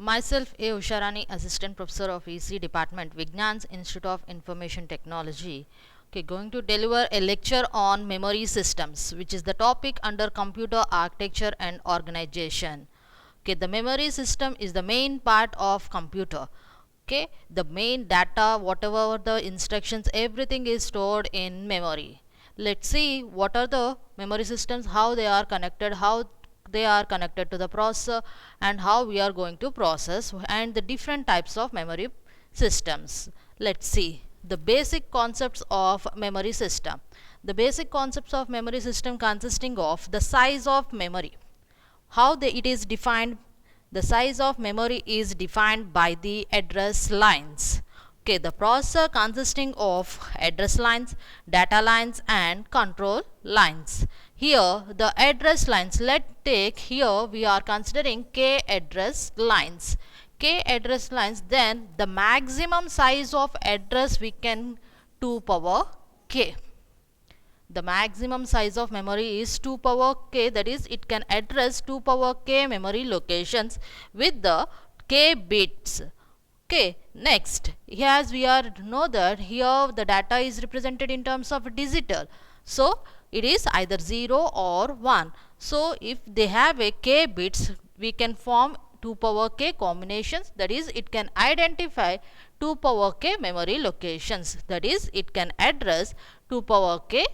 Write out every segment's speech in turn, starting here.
Myself A. Usharani, Assistant Professor of EC Department, Vignan's Institute of Information Technology. Okay, going to deliver a lecture on memory systems, which is the topic under computer architecture and organization. Okay, the memory system is the main part of computer. Okay, the main data, whatever the instructions, everything is stored in memory. Let's see what are the memory systems, how they are connected, how they are connected to the processor, and how we are going to process, and the different types of memory systems. Let's see the basic concepts of memory system. The basic concepts of memory system consisting of the size of memory. How it is defined? The size of memory is defined by the address lines. Okay, the processor consisting of address lines, data lines, and control lines. Here the address lines, let's take here we are considering k address lines. K address lines, then the maximum size of address we can 2 power k. The maximum size of memory is 2 power k, that is it can address 2 power k memory locations with the k bits. Okay, next, as we are know that here the data is represented in terms of digital, so it is either 0 or 1. So if they have a k bits, we can form 2 power k combinations, that is it can identify 2 power k memory locations, that is it can address 2 power k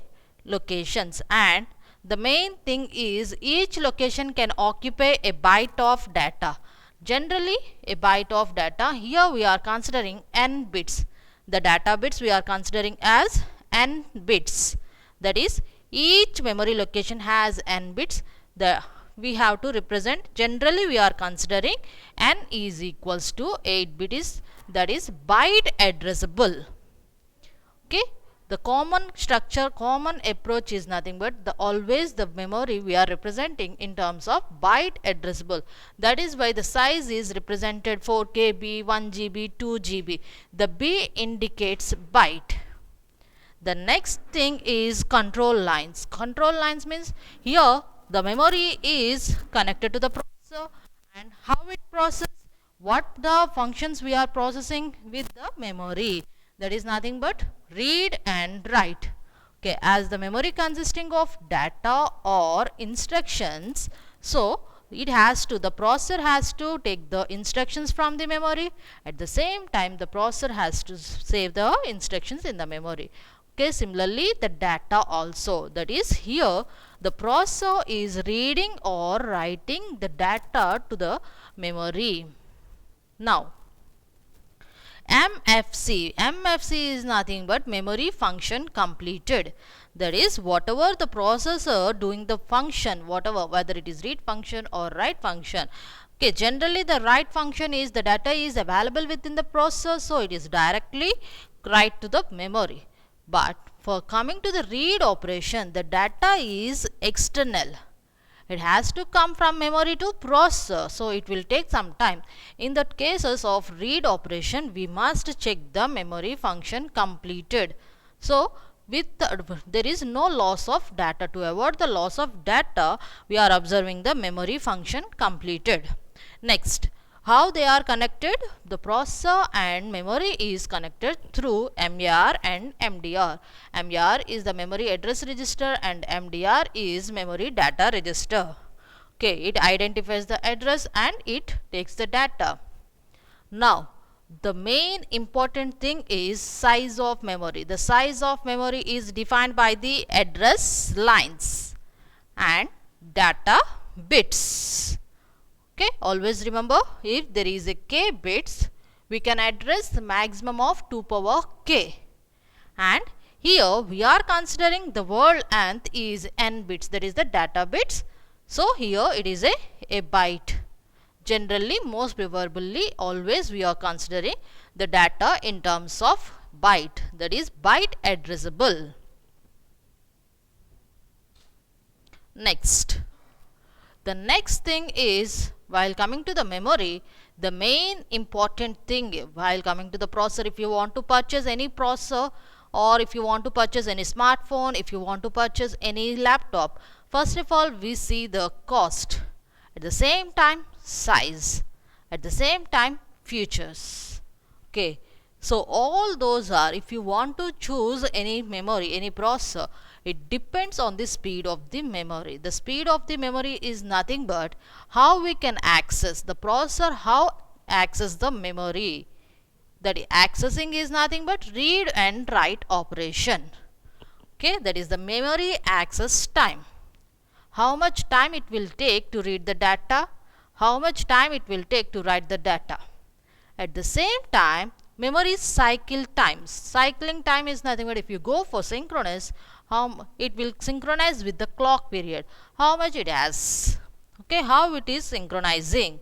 locations. And the main thing is each location can occupy a byte of data. Generally a byte of data, here we are considering n bits. The data bits we are considering as n bits, that is each memory location has n bits. We have to represent, generally we are considering n is equals to 8 bits, that is byte addressable. Okay, the common structure, common approach is nothing but always the memory we are representing in terms of byte addressable. That is why the size is represented 4 KB, 1 GB, 2 GB. The B indicates byte. The next thing is control lines. Control lines means here the memory is connected to the processor, and how it processes, what the functions we are processing with the memory. That is nothing but read and write. Okay, as the memory consisting of data or instructions, so the processor has to take the instructions from the memory. At the same time, the processor has to save the instructions in the memory. Okay, similarly the data also, that is here the processor is reading or writing the data to the memory. Now MFC is nothing but memory function completed. That is whatever the processor doing the function, whatever, whether it is read function or write function. Okay, generally the write function is the data is available within the processor, so it is directly write to the memory. But for coming to the read operation, the data is external. It has to come from memory to processor, so it will take some time. In the cases of read operation, we must check the memory function completed. So there is no loss of data. To avoid the loss of data, we are observing the memory function completed. Next, how they are connected? The processor and memory is connected through MAR and MDR. MAR is the memory address register and MDR is memory data register. Okay, it identifies the address and it takes the data. Now, the main important thing is size of memory. The size of memory is defined by the address lines and data bits. Okay, always remember, if there is a k bits, we can address the maximum of 2 power k. And here we are considering the word nth is n bits, that is the data bits. So here it is a byte. Generally, most preferably, always we are considering the data in terms of byte, that is byte addressable. Next, the next thing is, while coming to the memory, the main important thing while coming to the processor, if you want to purchase any processor, or if you want to purchase any smartphone, if you want to purchase any laptop, first of all we see the cost, at the same time size, at the same time futures. Okay, so all those are, if you want to choose any memory, any processor, it depends on the speed of the memory. The speed of the memory is nothing but how we can access the processor, how access the memory. That accessing is nothing but read and write operation. Okay, that is the memory access time. How much time it will take to read the data, how much time it will take to write the data. At the same time, memory cycle times. Cycling time is nothing but if you go for synchronous, how it will synchronize with the clock period. How much it has. Okay, how it is synchronizing.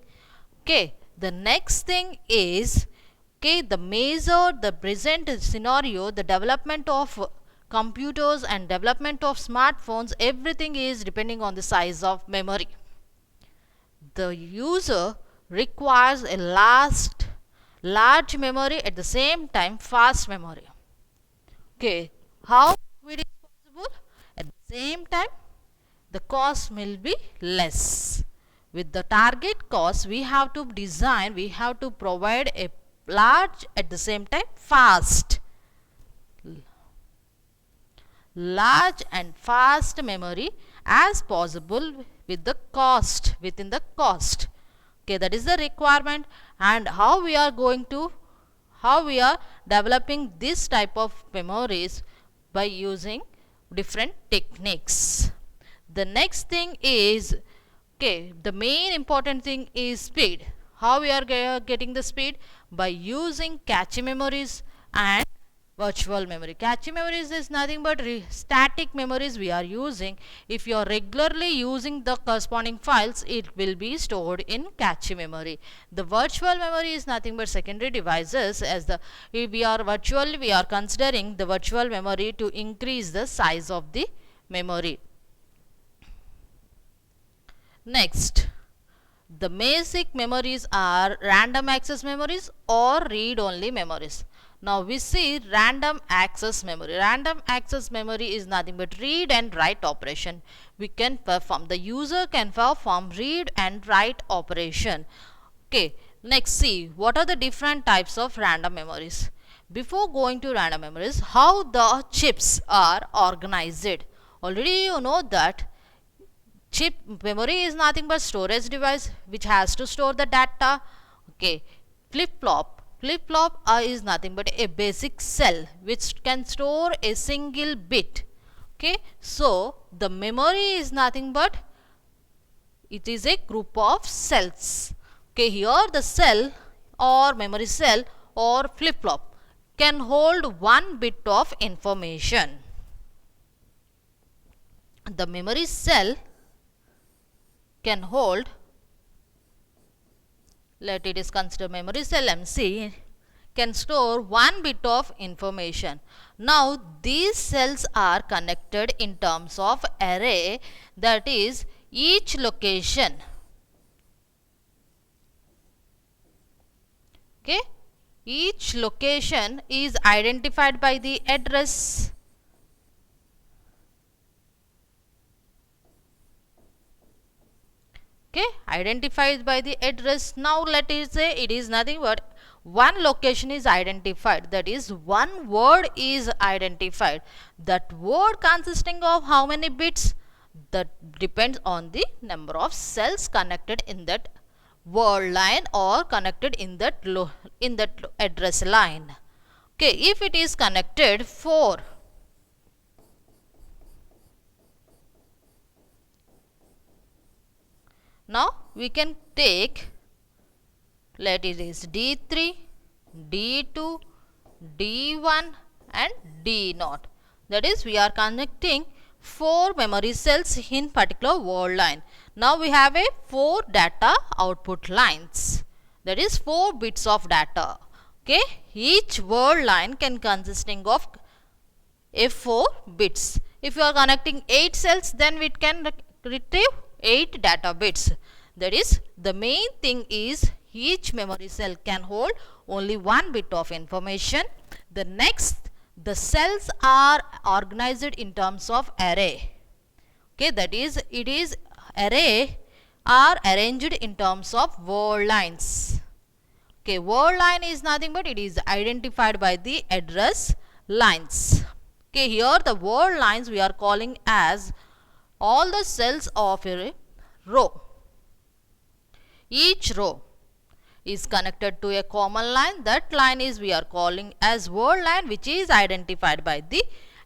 Okay, the next thing is, okay, the present scenario, the development of computers and development of smartphones, everything is depending on the size of memory. The user requires a large memory, at the same time fast memory. Okay, how it is possible? At the same time the cost will be less. With the target cost, we have to design, we have to provide a large, at the same time fast, large and fast memory as possible with the cost, within the cost. Okay, that is the requirement. And how we are developing this type of memories by using different techniques. The next thing is, okay, the main important thing is speed. How we are getting the speed? By using cache memories and virtual memory. Cache memories is nothing but static memories we are using. If you are regularly using the corresponding files, it will be stored in cache memory. The virtual memory is nothing but secondary devices. As the we are considering the virtual memory to increase the size of the memory. Next, the basic memories are random access memories or read-only memories. Now we see random access memory. Random access memory is nothing but read and write operation. We can perform, the user can perform read and write operation. Okay, next see what are the different types of random memories. Before going to random memories, how the chips are organized. Already you know that chip memory is nothing but storage device which has to store the data. Okay, flip-flop is nothing but a basic cell which can store a single bit. Okay, so the memory is nothing but it is a group of cells. Okay, here the cell or memory cell or flip-flop can hold one bit of information. The memory cell can hold, let it is considered memory cell MC, can store one bit of information. Now these cells are connected in terms of array, that is each location. Okay, each location is identified by the address. Okay, identified by the address. Now let us say it is nothing but one location is identified, that is one word is identified. That word consisting of how many bits? That depends on the number of cells connected in that word line or connected in that address line. Okay, if it is connected 4, now we can take, let it is D3, D2, D1 and D0. That is we are connecting 4 memory cells in particular word line. Now we have a 4 data output lines. That is 4 bits of data. Okay, each word line can consisting of F4 bits. If you are connecting 8 cells, then we can retrieve 8 data bits. That is the main thing is each memory cell can hold only one bit of information. The next, the cells are organized in terms of array. Okay, that is it is array are arranged in terms of word lines. Okay, word line is nothing but it is identified by the address lines. Okay, here the word lines we are calling as all the cells of a row. Each row is connected to a common line. That line is we are calling as word line, which is identified by the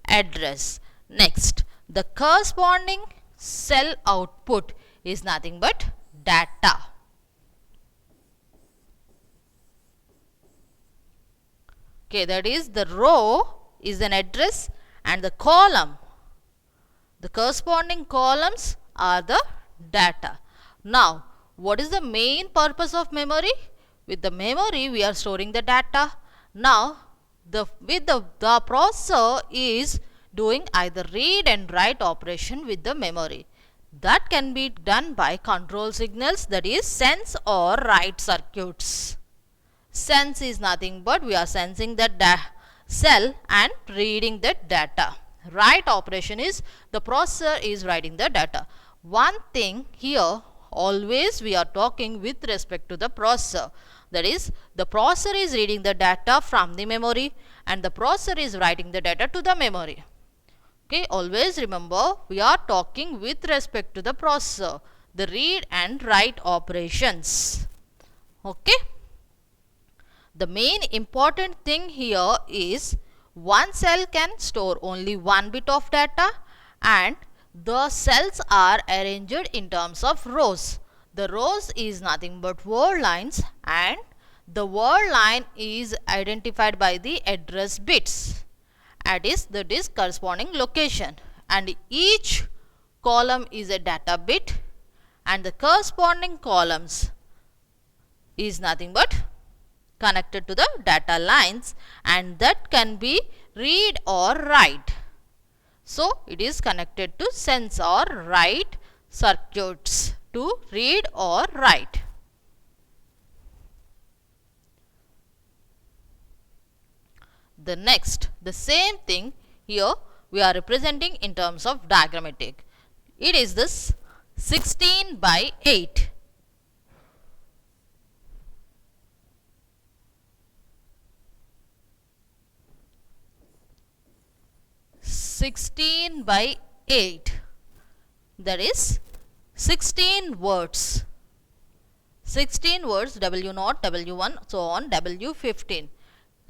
address. Next, the corresponding cell output is nothing but data. Okay, that is the row is an address and the column, the corresponding columns are the data. Now, what is the main purpose of memory? With the memory, we are storing the data. Now, the processor is doing either read and write operation with the memory. That can be done by control signals, that is sense or write circuits. Sense is nothing but we are sensing the cell and reading the data. Write operation is the processor is writing the data. One thing here, always we are talking with respect to the processor. That is, the processor is reading the data from the memory and the processor is writing the data to the memory. Okay, always remember we are talking with respect to the processor, the read and write operations. Okay. The main important thing here is one cell can store only one bit of data and the cells are arranged in terms of rows. The rows is nothing but word lines and the word line is identified by the address bits. That is the disk corresponding location, and each column is a data bit and the corresponding columns is nothing but connected to the data lines, and that can be read or write. So, it is connected to sense or write circuits to read or write. The next, the same thing here we are representing in terms of diagrammatic. It is this 16 by 8. 16 by 8, that is 16 words. 16 words, W0, W1, so on, W15.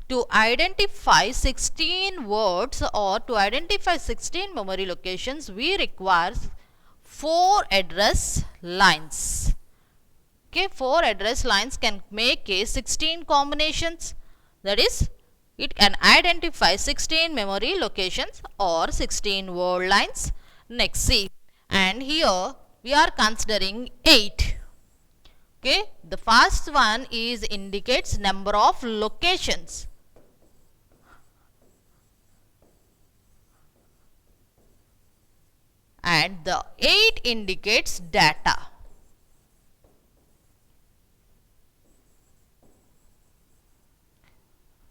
To identify 16 words or to identify 16 memory locations, we require 4 address lines. Okay, 4 address lines can make a 16 combinations. That is, it can identify 16 memory locations or 16 word lines. Next, see, and here we are considering 8. Okay, the first one is indicates number of locations. And the 8 indicates data.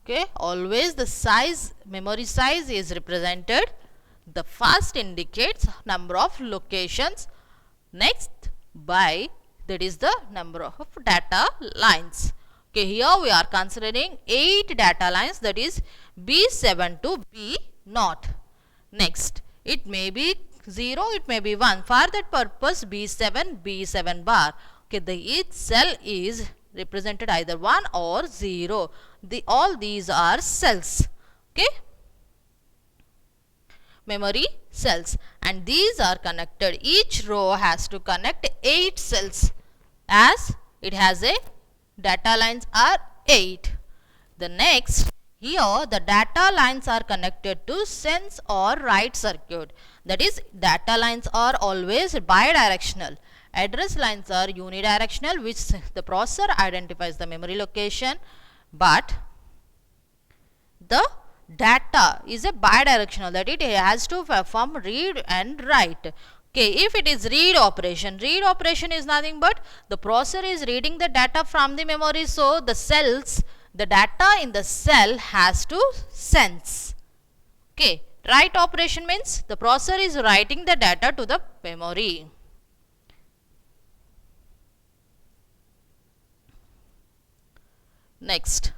Okay, always the size, memory size is represented. The first indicates number of locations. Next, by that is the number of data lines. Okay, here we are considering 8 data lines, that is B7 to B0. Next, it may be 0, it may be 1. For that purpose, B7, B7 bar. Okay, the each cell is represented either 1 or 0. All these are cells. Okay, memory cells, and these are connected. Each row has to connect 8 cells as it has a data lines are 8. The next, here the data lines are connected to sense or write circuit. That is, data lines are always bidirectional. Address lines are unidirectional, which the processor identifies the memory location, but the data is a bidirectional, that it has to perform read and write. Okay, if it is read operation is nothing but the processor is reading the data from the memory, so the cells, the data in the cell has to sense. Okay, write operation means the processor is writing the data to the memory. Next,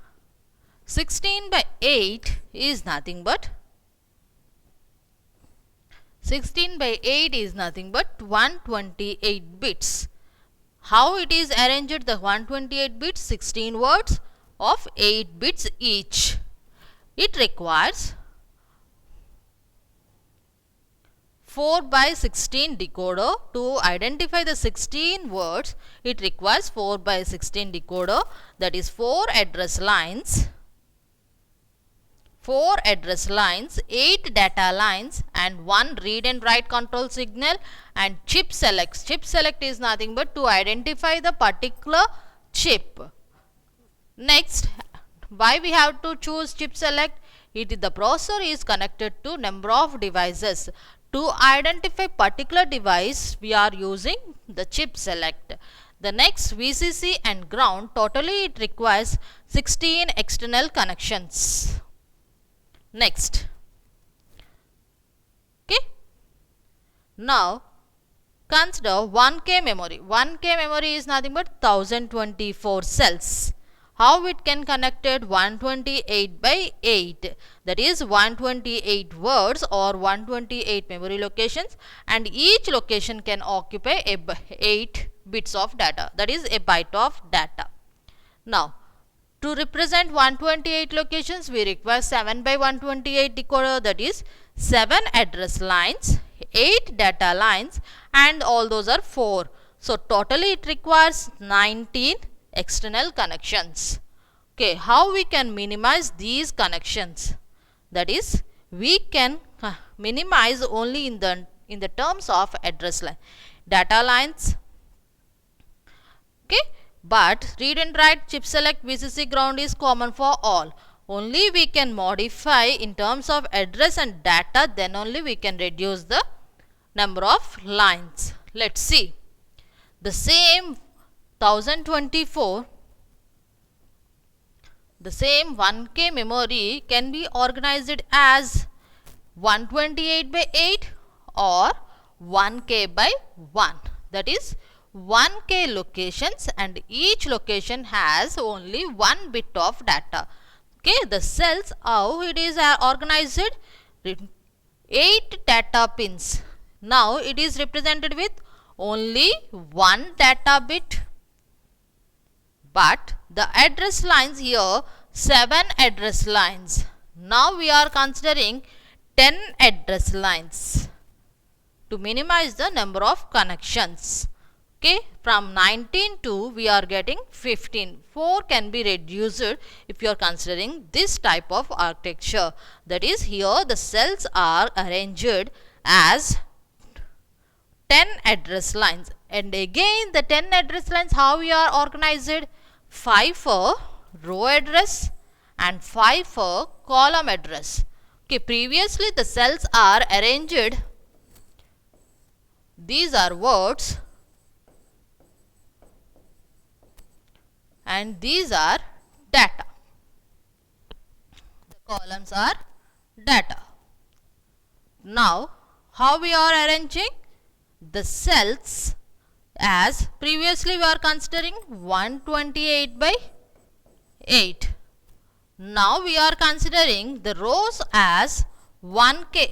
16 by 8 is nothing but 128 bits. How it is arranged? The 128 bits, 16 words of 8 bits each. It requires 4 by 16 decoder. To identify the 16 words, it requires 4 by 16 decoder, that is 4 address lines, 8 data lines and 1 read and write control signal, and chip select. Chip select is nothing but to identify the particular chip. Next, why we have to choose chip select? The processor is connected to number of devices. To identify particular device, we are using the chip select. The next, VCC and ground, totally it requires 16 external connections. Next, okay, now consider 1K memory. 1K memory is nothing but 1024 cells. How it can connected? 128 by 8, that is 128 words or 128 memory locations, and each location can occupy 8 bits of data, that is a byte of data. Now, to represent 128 locations, we require 7 by 128 decoder, that is 7 address lines, 8 data lines, and all those are 4. So, totally it requires 19 external connections. Okay, how we can minimize these connections? That is, we can minimize only in the terms of address line, data lines. Okay, but read and write, chip select, VCC, ground is common for all. Only we can modify in terms of address and data, then only we can reduce the number of lines. Let's see. The same 1024, the same 1K memory can be organized as 128 by 8 or 1K by 1. That is 1K locations, and each location has only 1 bit of data. Okay, the cells, how it is organized? 8 data pins. Now it is represented with only 1 data bit, but the address lines here 7 address lines. Now we are considering 10 address lines to minimize the number of connections. Okay, from 19 to we are getting 15. 4 can be reduced if you are considering this type of architecture. That is, here the cells are arranged as 10 address lines, and again the 10 address lines, how we are organized? 5 for row address and 5 for column address. Okay, previously the cells are arranged, these are words and these are data. The columns are data. Now, how we are arranging the cells? As previously we are considering 128 by 8. Now we are considering the rows as 1K.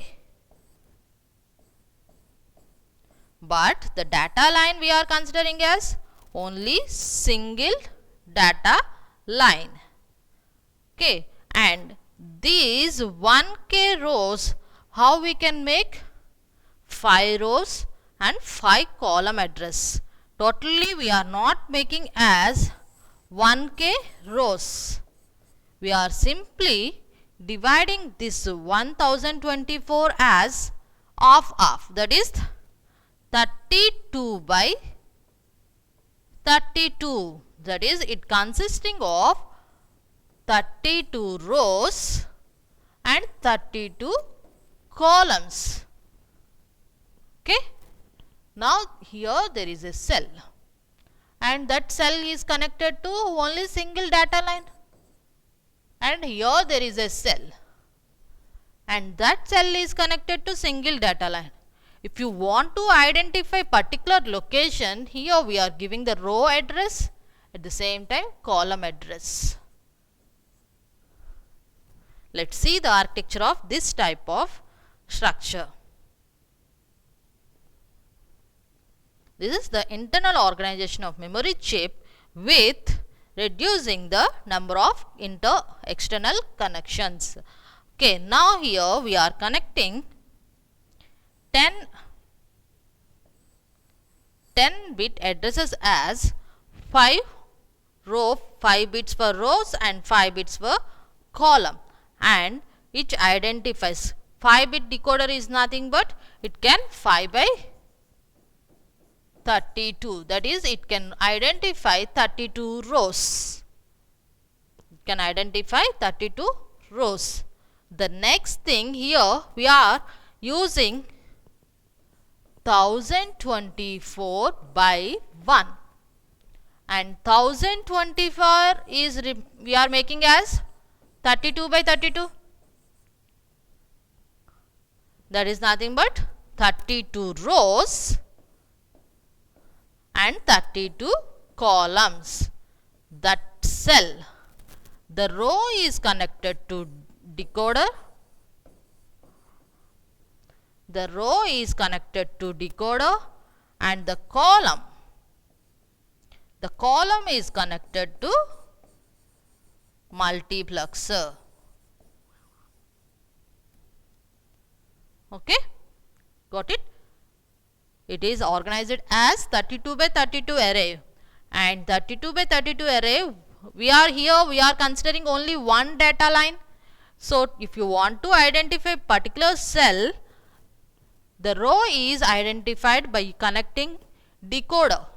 But the data line we are considering as only single data line. Okay, and these 1K rows, how we can make? 5 rows and 5 column address. Totally we are not making as 1K rows. We are simply dividing this 1024 as half. That is 32 by 32. That is, it consisting of 32 rows and 32 columns. Okay. Now here there is a cell, and that cell is connected to only single data line, and here there is a cell, and that cell is connected to single data line. If you want to identify particular location, here we are giving the row address, at the same time column address. Let's see the architecture of this type of structure. This is the internal organization of memory chip with reducing the number of external connections. Okay, now here we are connecting 10 bit addresses as 5 bits for rows and 5 bits for column, and each identifies 5-bit decoder is nothing but it can 5 by 32, that is it can identify 32 rows. It can identify 32 rows. The next thing here we are using 1024 by 1, and 1024 is we are making as 32 by 32, that is nothing but 32 rows and 32 columns. That cell, the row is connected to decoder, the row is connected to decoder, and the column is connected to multiplexer. Okay, got it? It is organized as 32 by 32 array, and 32 by 32 array we are considering only one data line. So if you want to identify particular cell, the row is identified by connecting decoder,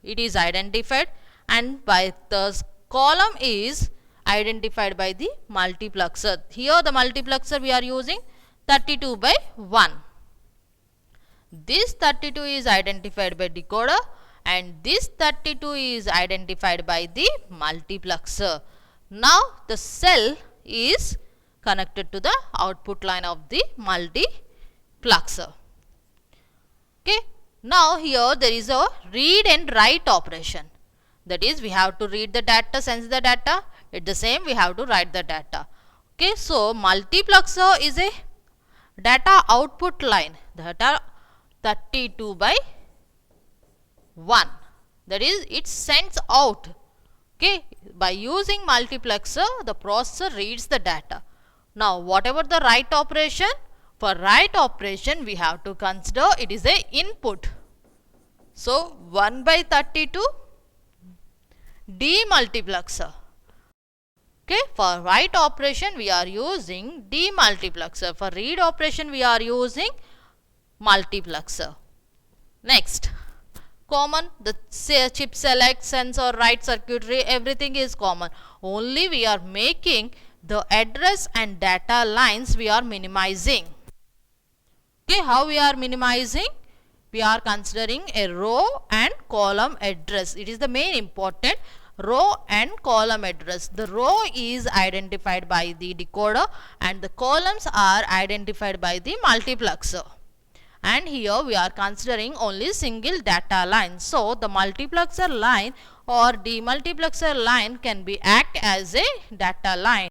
it is identified, and by the column is identified by the multiplexer. Here the multiplexer we are using 32 by 1. This 32 is identified by decoder and this 32 is identified by the multiplexer. Now the cell is connected to the output line of the multiplexer. Okay. Now here there is a read and write operation. That is, we have to read the data, sense the data. At the same we have to write the data. Okay. So multiplexer is a data output line. Data 32 by 1, that is it sends out. Okay, by using multiplexer the processor reads the data. Now whatever the write operation, for write operation we have to consider it is a input. So 1 by 32 demultiplexer. Okay, for write operation we are using demultiplexer, for read operation we are using multiplexer. Next, common, the chip select, sensor, write circuitry, everything is common. Only we are making the address and data lines we are minimizing. Okay, how we are minimizing? We are considering a row and column address. It is the main important, row and column address. The row is identified by the decoder and the columns are identified by the multiplexer. And here we are considering only single data line. So the multiplexer line or demultiplexer line can be act as a data line.